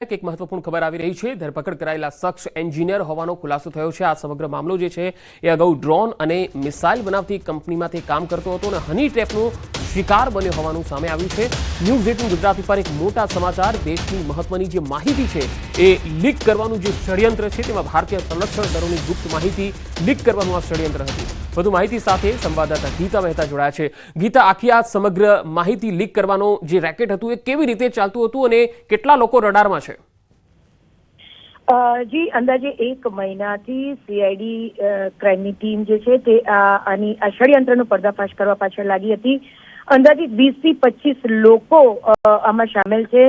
એક મહત્વપૂર્ણ ખબર આવી રહી છે। ધરપકડ કરાયેલા શખ્સ એન્જિનિયર હોવાનો ખુલાસો થયો છે। આ સમગ્ર મામલો જે છે એ અગાઉ ડ્રોન અને મિસાઇલ બનાવતી કંપનીમાં તે કામ કરતો હતો અને હની ટ્રેપનો શિકાર બન્યો હોવાનું સામે આવ્યું છે। ન્યૂઝ 18 ગુજરાતી પર એક મોટા સમાચાર। દેશની મહત્વની જે માહિતી છે એ લીક કરવાનું જે ષડયંત્ર છે તેમાં ભારતીય સંરક્ષણ દળોની ગુપ્ત માહિતી લીક કરવાનું આ ષડયંત્ર હતું। વધુ માહિતી સાથે સંવાદદાતા ગીતા મહેતા જોડાયા છે। ગીતા, આખી આ સમગ્ર માહિતી લીક કરવાનો જે રેકેટ હતું એ કેવી રીતે ચાલતું હતું અને કેટલા લોકો રડારમાં છે? જી, અંદાજે એક મહિનાથી સીઆઈડી ક્રાઇમની ટીમ જે છે તે આની આ ષડયંત્રનો પર્દાફાશ કરવા પાછળ લાગી હતી। અંદાજિત 20 થી 25 લોકો આમાં સામેલ છે।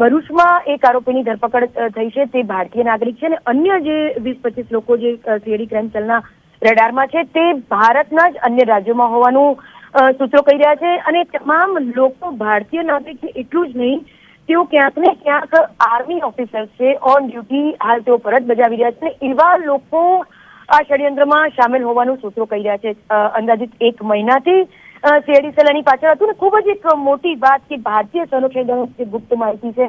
ભરૂચમાં એક આરોપીની ધરપકડ થઈ છે, તે ભારતીય નાગરિક છે અને અન્ય જે 20-25 લોકો જે સીઆઈડી ક્રાઇમ સેલના રડારમાં છે તે ભારતના જ અન્ય રાજ્યોમાં હોવાનું સૂત્રો કહી રહ્યા છે અને તમામ લોકો ભારતીય નાગરિક છે। એટલું જ નહીં, તેઓ ક્યાંક ને ક્યાંક આર્મી ઓફિસર છે, ઓન ડ્યુટી હાલ તેઓ ફરજ બજાવી રહ્યા છે। એવા લોકો આ ષડયંત્રમાં સામેલ હોવાનું સૂત્રો કહી રહ્યા છે। અંદાજિત એક મહિનાથી સીઆઈડી સેલ આની પાછળ હતું ને ખૂબ જ એક મોટી વાત કે ભારતીય સંરક્ષણ દળોની જે ગુપ્ત માહિતી છે,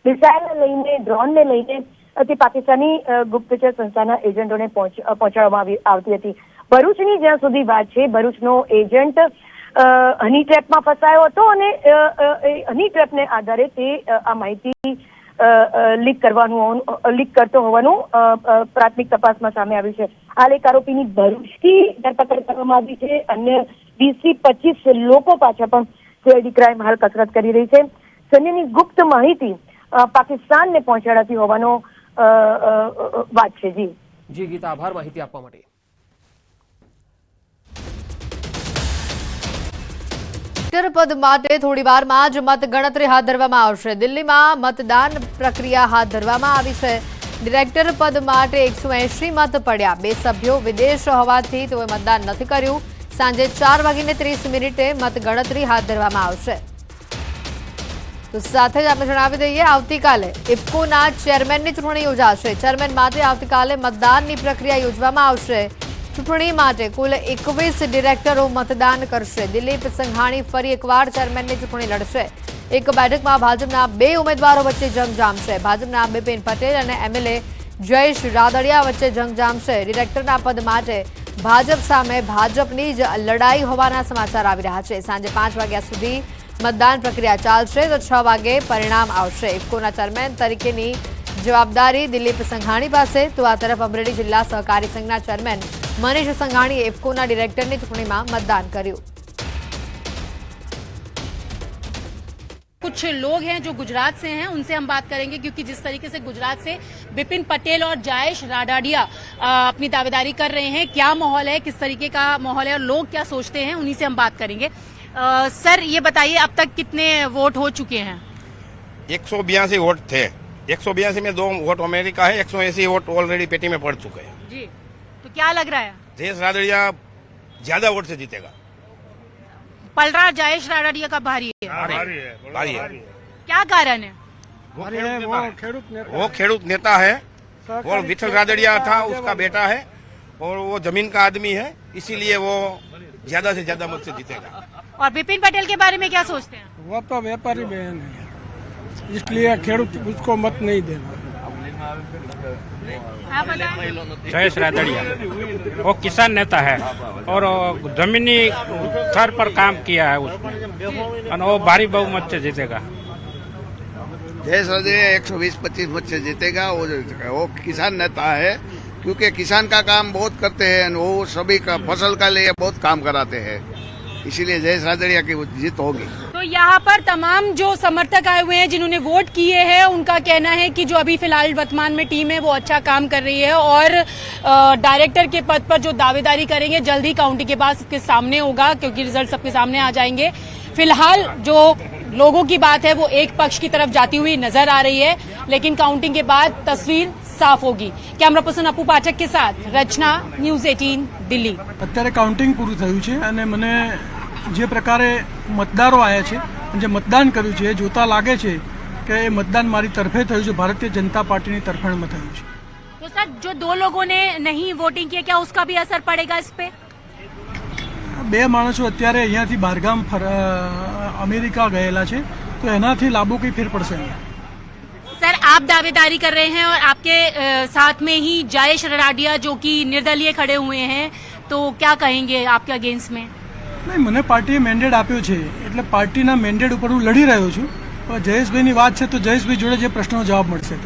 મિસાઇલને લઈને, ડ્રોનને લઈને તે પાકિસ્તાની ગુપ્તચર સંસ્થાના એજન્ટોને પહોંચાડવામાં આવતી હતી। ભરૂચની જ્યાં સુધી વાત છે, ભરૂચનો એજન્ટ હની ટ્રેપમાં ફસાયો હતો અને હની ટ્રેપને આધારે તે આ માહિતી લીક કરતો હોવાનું પ્રાથમિક તપાસમાં સામે આવ્યું છે। હાલ એક આરોપીની ભરૂચથી ધરપકડ કરવામાં આવી છે। અન્ય 20 થી 25 લોકો પાછળ પણ સીઆઈડી ક્રાઇમ હાલ કસરત કરી રહી છે। સૈન્યની ગુપ્ત માહિતી પાકિસ્તાનને પહોંચાડાતી હોવાનો વાત છે। જી ગીતા, આભાર માહિતી આપવા માટે। પદ માટે થોડીવારમાં જ મતગણતરી હાથ ધરવામાં આવશે। દિલ્હીમાં મતદાન પ્રક્રિયા હાથ ધરવામાં આવી છે। ડિરેક્ટર પદ માટે 180 મત પડ્યા। 2 સભ્યો વિદેશ હોવાથી તેઓએ મતદાન નથી કર્યું। સાંજે 4:30 મતગણતરી હાથ ધરવામાં આવશે। તો સાથે જ આપણે જણાવી દઈએ, આવતીકાલે ઇફકોના ચેરમેનની ચૂંટણી યોજાશે। ચેરમેન માટે આવતીકાલે મતદાનની પ્રક્રિયા યોજવામાં આવશે। ચૂંટણી માટે કુલ 21 ડિરેક્ટરો મતદાન કરશે। દિલીપ સંઘાણી ફરી એકવાર ચેરમેનની ચૂંટણી લડશે। એક બેઠકમાં ભાજપના 2 ઉમેદવારો વચ્ચે જંગ જામશે। ભાજપના બિપિન પટેલ અને એમએલએ જયેશ રાદડિયા વચ્ચે જંગ જામશે। ડિરેક્ટરના પદ માટે ભાજપ સામે ભાજપની જ લડાઈ હોવાના સમાચાર આવી રહ્યા છે। સાંજે 5 વાગ્યા સુધી મતદાન પ્રક્રિયા ચાલશે તો 6 વાગે પરિણામ આવશે। ઇફકોના ચેરમેન તરીકેની જવાબદારી દિલીપ સંઘાણી પાસે, તો આ તરફ અમરેલી જિલ્લા સહકારી સંઘના ચેરમેન मनीष संघाणी इफ्कोना डायरेक्टर ने चुनाव में मतदान कर्યું। कुछ लोग हैं जो गुजरात से हैं, उनसे हम बात करेंगे क्योंकि जिस तरीके से गुजरात से बिपिन पटेल और जयेश रादडिया अपनी दावेदारी कर रहे हैं, क्या माहौल है, किस तरीके का माहौल है और लोग क्या सोचते हैं, उन्हीं से हम बात करेंगे। सर, ये बताइए अब तक कितने वोट हो चुके हैं? 182 वोट थे। 182 में 2 वोट अमेरिका है। 180 वोट ऑलरेडी पेटी में पड़ चुके हैं। जी, तो क्या लग रहा है? जयेश रादडिया ज्यादा वोट से जीतेगा। पलरा जयेश रादडिया का भारी है। भारी है। क्या कारण है? वो खेडूत नेता है और विठल रादडिया था उसका बेटा है और वो जमीन का आदमी है, इसीलिए वो ज्यादा से ज्यादा मत से जीतेगा। और बिपिन पटेल के बारे में क्या सोचते हैं? वो तो व्यापारी बहन है, इसलिए खेडूत उसको मत नहीं देना। जयेश रादडिया वो किसान नेता है और जमीनी स्तर पर काम किया है उसने और वो भारी बहुमत से जीतेगा। जयेश रादडिया 120-25 मत से जीतेगा। वो किसान नेता है, क्योंकि किसान का काम बहुत करते हैं, वो सभी का फसल का लिए बहुत काम कराते हैं, इसीलिए जयेश रादडिया की जीत होगी। तो यहाँ पर तमाम जो समर्थक आए हुए हैं जिन्होंने वोट किए हैं, उनका कहना है कि जो अभी फिलहाल वर्तमान में टीम है वो अच्छा काम कर रही है और डायरेक्टर के पद पर जो दावेदारी करेंगे जल्द ही काउंटिंग के बाद सबके सामने होगा, क्योंकि रिजल्ट सबके सामने आ जाएंगे। फिलहाल जो लोगों की बात है वो एक पक्ष की तरफ जाती हुई नजर आ रही है, लेकिन काउंटिंग के बाद तस्वीर साफ होगी। कैमरा पर्सन अपू पाठक के साथ रचना, न्यूज 18 दिल्ली। અત્યારે કાઉન્ટિંગ પૂરું થયું છે અને મને જે પ્રકારે મતદારો આવ્યા છે, જે મતદાન કર્યું છે, જોતા લાગે છે કે એ મતદાન મારી તરફે થયું છે, ભારતીય જનતા પાર્ટીની તરફેણમાં થયું છે। तो सर, जो 2 लोगों ने नहीं वोटिंग किया, क्या उसका भी असर पड़ेगा इस पे? 2 માણસો અત્યારે અહીંયાથી બહારગામ અમેરિકા ગયેલા છે, તો એનાથી લાંબુ કંઈ ફેર પડશે નહીં। सर, आप दावेदारी कर रहे हैं और आपके साथ में ही जयेश राडडिया जो कि निर्दलीय खड़े हुए हैं, तो क्या कहेंगे आपके अगेंस्ट में? નહીં, મને પાર્ટીએ મેન્ડેટ આપ્યો છે એટલે પાર્ટીના મેન્ડેટ ઉપર હું લડી રહ્યો છું. પણ જયેશભાઈની વાત છે તો જયેશભાઈ જોડે જે પ્રશ્નનો જવાબ મળશે.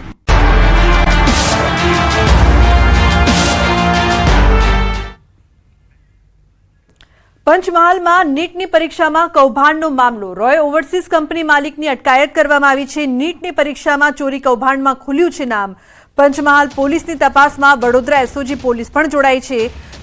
પંચમહાલમાં નીટની પરીક્ષામાં કૌભાંડનો મામલો. રોય ઓવરસીઝ કંપની માલિકની અટકાયત કરવામાં આવી છે. નીટની પરીક્ષામાં ચોરી કૌભાંડમાં ખુલ્યું છે નામ. પંચમહાલ પોલીસની તપાસમાં વડોદરા એસઓજી પોલીસ પણ જોડાઈ છે.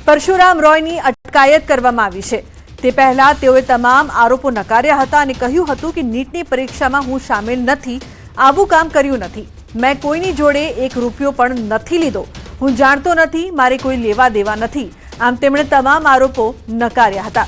પરશુરામ રોયની અટકાયત કરવામાં આવી છે. તે પહેલા તેઓએ તમામ આરોપો નકાર્યા હતા અને કહ્યું હતું કે નીટની પરીક્ષામાં હું સામેલ નથી, આવું કામ કર્યું નથી, મેં કોઈની જોડે ₹1 પણ નથી લીધો, હું જાણતો નથી, મારે કોઈ લેવા દેવા નથી. આમ તેમણે તમામ આરોપો નકાર્યા હતા.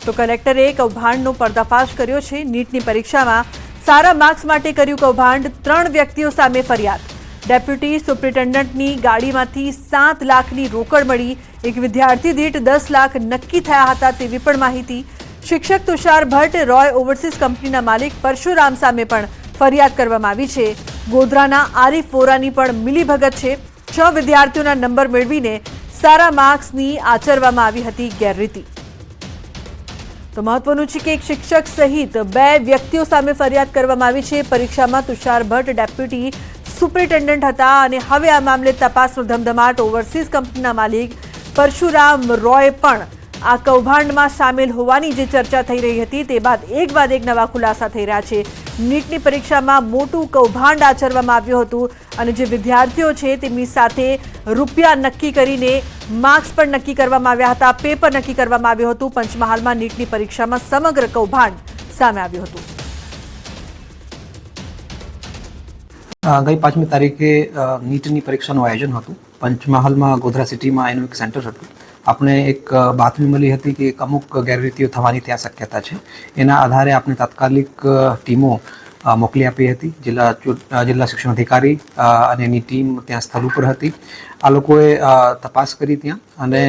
તો કલેક્ટરે કૌભાંડનો પર્દાફાશ કર્યો છે. નીટની પરીક્ષામાં સારા માર્ક્સ માટે કર્યું કૌભાંડ. 3 વ્યક્તિઓ સામે ફરિયાદ. ડેપ્યુટી સુપ્રિન્ટેન્ડન્ટની ગાડીમાંથી 7 લાખની રોકડ મળી. એક વિદ્યાર્થી દીઠ 10 લાખ નક્કી થયા હતા તેવી પણ માહિતી. શિક્ષક તુષાર ભટ્ટ, રોય ઓવરસીઝ કંપનીના માલિક પરશુરામ સામે પણ ફરિયાદ કરવામાં આવી છે. ગોધરાના આરીફ વોરાની પણ મિલીભગત છે. 6 વિદ્યાર્થીઓના નંબર મેળવીને સારા માર્ક્સની આચરવામાં આવી હતી ગેરરીતિ. તો મહત્વનું છે કે એક શિક્ષક સહિત 2 વ્યક્તિઓ સામે ફરિયાદ કરવામાં આવી છે. પરીક્ષામાં તુષાર ભટ્ટ ડેપ્યુટી સુપ્રિન્ટેન્ડન્ટ હતા અને હવે આ મામલે તપાસનો ધમધમાટ. ઓવરસીઝ કંપનીના માલિક પરશુરામ રોય પણ આ કૌભાંડમાં સામેલ હોવાની જે ચર્ચા થઈ રહી હતી તે બાદ એક નવા ખુલાસા થઈ રહ્યા છે. નીટની પરીક્ષામાં મોટું કૌભાંડ આચરવામાં આવ્યું હતું અને જે વિદ્યાર્થીઓ છે તેમની સાથે રૂપિયા નક્કી કરીને માર્ક્સ પણ નક્કી કરવામાં આવ્યા હતા, પેપર નક્કી કરવામાં આવ્યું હતું. પંચમહાલમાં નીટની પરીક્ષામાં સમગ્ર કૌભાંડ સામે આવ્યું હતું. ગઈ 5મી તારીખે નીટની પરીક્ષાનું આયોજન હતું. પંચમહાલમાં ગોધરા સિટીમાં એનું એક સેન્ટર હતું. આપણે એક બાતમી મળી હતી કે અમુક ગેરરીતિઓ થવાની ત્યાં શક્યતા છે. એના આધારે આપણે તાત્કાલિક ટીમો મોકલી આપી હતી. જિલ્લા શિક્ષણ અધિકારી અને એની ટીમ ત્યાં સ્થળ ઉપર હતી. આ લોકોએ તપાસ કરી ત્યાં અને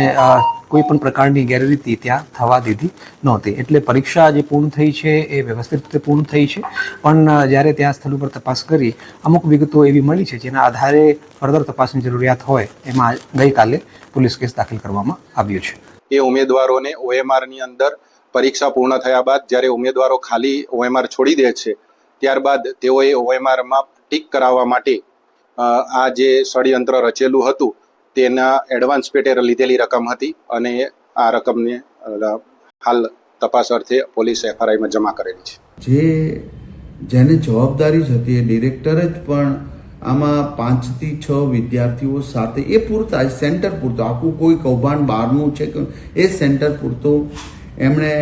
કોઈ પણ પ્રકારની ગેરરીતિ ત્યાં થવા દીધી નહોતી. એટલે પરીક્ષા જે પૂર્ણ થઈ છે એ વ્યવસ્થિત રીતે પૂર્ણ થઈ છે. પણ જ્યારે ત્યાં સ્થળ ઉપર તપાસ કરી અમુક વિગતો એવી મળી છે જેના આધારે ફર્ધર તપાસની જરૂરિયાત હોય એમાં ગઈકાલે પોલીસ કેસ દાખલ કરવામાં આવ્યો છે. એ ઉમેદવારોને OMRની અંદર પરીક્ષા પૂર્ણ થયા બાદ જ્યારે ઉમેદવારો ખાલી OMR છોડી દે છે ત્યારબાદ તેઓએ OMRમાં ટીક કરાવવા માટે આ જે ષડયંત્ર રચેલું હતું તેના એડવાન્સ પેટે લીધેલી રકમ હતી અને આ રકમને હાલ તપાસ અર્થે પોલીસ FRIમાં જમા કરેલી છે. જેને જવાબદારી જ હતી એ ડિરેક્ટર જ પણ આમાં 5 થી 6 વિદ્યાર્થીઓ સાથે એ પૂરતા સેન્ટર પૂરતો આખું કોઈ કૌભાંડ બહારનું છે કે એ સેન્ટર પૂરતો એમણે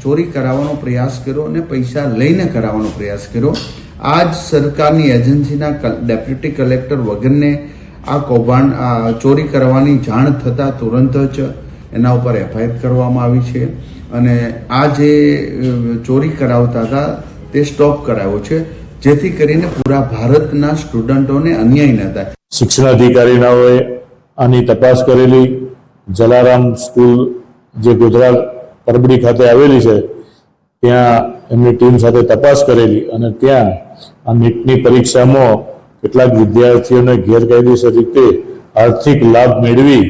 ચોરી કરાવવાનો પ્રયાસ કર્યો અને પૈસા લઈને કરાવવાનો પ્રયાસ કર્યો. આ જ સરકારની એજન્સીના ડેપ્યુટી કલેક્ટર વગરને આ કૌભાંડ ચોરી કરવાની જાણ થતાં તુરંત જ એના ઉપર FIR કરવામાં આવી છે અને આ જે ચોરી કરાવતા હતા તે સ્ટોપ કરાવ્યો છે જેથી કરીને પૂરા ભારતના સ્ટુડન્ટોને અન્યાય ન થાય. શિક્ષણ અધિકારીઓએ આની તપાસ કરેલી. જલારામ સ્કૂલ જે ગોધરા પરબડી ખાતે આવેલી છે ત્યાં એમની ટીમ સાથે તપાસ કરેલી અને ત્યાં આ નીટની પરીક્ષામાં કેટલાક વિદ્યાર્થીઓને ગેરકાયદેસર રીતે આર્થિક લાભ મેળવી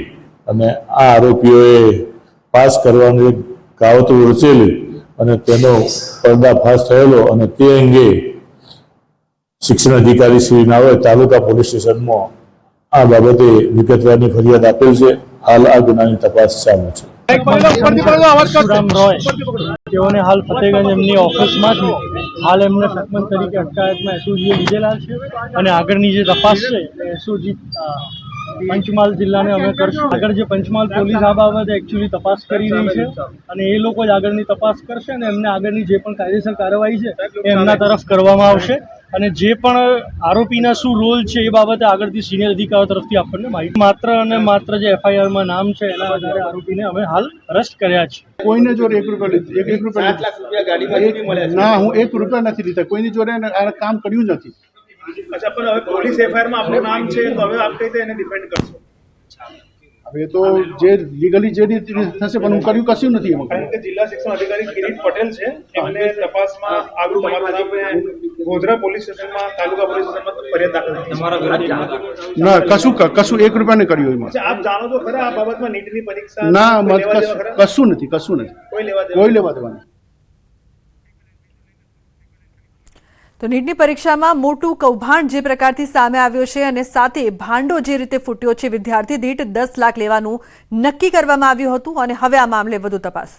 અને આ આરોપીઓએ પાસ કરવાની કાવતરું રચેલી અને તેનો પર્દાફાશ થયેલો અને તે અંગે શિક્ષણ અધિકારી શ્રી નાઓએ તાલુકા પોલીસ સ્ટેશનમાં આ બાબતે વિગતવારની ફરિયાદ આપેલ છે. હાલ આ ગુનાની તપાસ ચાલુ છે. પરશુરામ રોય તેઓને હાલ ફતેગંજ એમની ઓફિસમાં હાલ એમને સરપંચ તરીકે અટકાયતમાં એસઓજીએ લીધેલા છે અને આગળની જે તપાસ છે એસઓજી પંચમહાલ જિલ્લાને અમે કરશું. આગળ જે પંચમહાલ પોલીસ આ બાબતે એકચ્યુઅલી તપાસ કરી રહી છે અને એ લોકો જ આગળની તપાસ કરશે અને એમને આગળની જે પણ કાયદેસર કાર્યવાહી છે એ એમના તરફ કરવામાં આવશે અને જે પણ આરોપીના શું રોલ છે એ બાબતે આગળથી સિનિયર અધિકારીઓ તરફથી આપણને માહિતી. માત્ર અને માત્ર જે FIRમાં નામ છે એના આધારે આરોપીને અમે હાલ અરેસ્ટ કર્યા છે. કોઈને જોડે ₹1 ના, હું ₹1 નથી લીધા. કોઈની જોડે આ કામ કર્યું નથી. અચ્છા, પણ હવે પોલીસ FIRમાં આપનું નામ છે તો હવે આપ કઈ રીતે એને ડિફેન્ડ કરશો? હવે એ તો જે લીગલી જે રીતે થશે પણ હું કર્યું કશું નથી એમાં. કારણ કે જિલ્લા શિક્ષણ અધિકારી કિરીટ પટેલ છે એમને તપાસમાં આગળ તમારા ગોધરા પોલીસ સ્ટેશનમાં તાલુકા પોલીસ સ્ટેશનમાં ફરિયાદ દાખલ થઈ ના કશું 1 રૂપિયા નહીં કર્યું એમાં. આપ જાણો છો ખરા આ બાબતમાં નીટની પરીક્ષા ના કોઈ લેવા દેવા ખરા? કશું નથી કોઈ લેવા દેવા? કોઈ લેવા દેવા નથી. તો નીટની પરીક્ષામાં મોટું કૌભાંડ જે પ્રકારથી સામે આવ્યો છે અને સાથે ભાંડો જે રીતે ફૂટ્યો છે, વિદ્યાર્થી દીઠ 10 લાખ લેવાનું નક્કી કરવામાં આવ્યું હતું અને હવે આ મામલે વધુ તપાસ.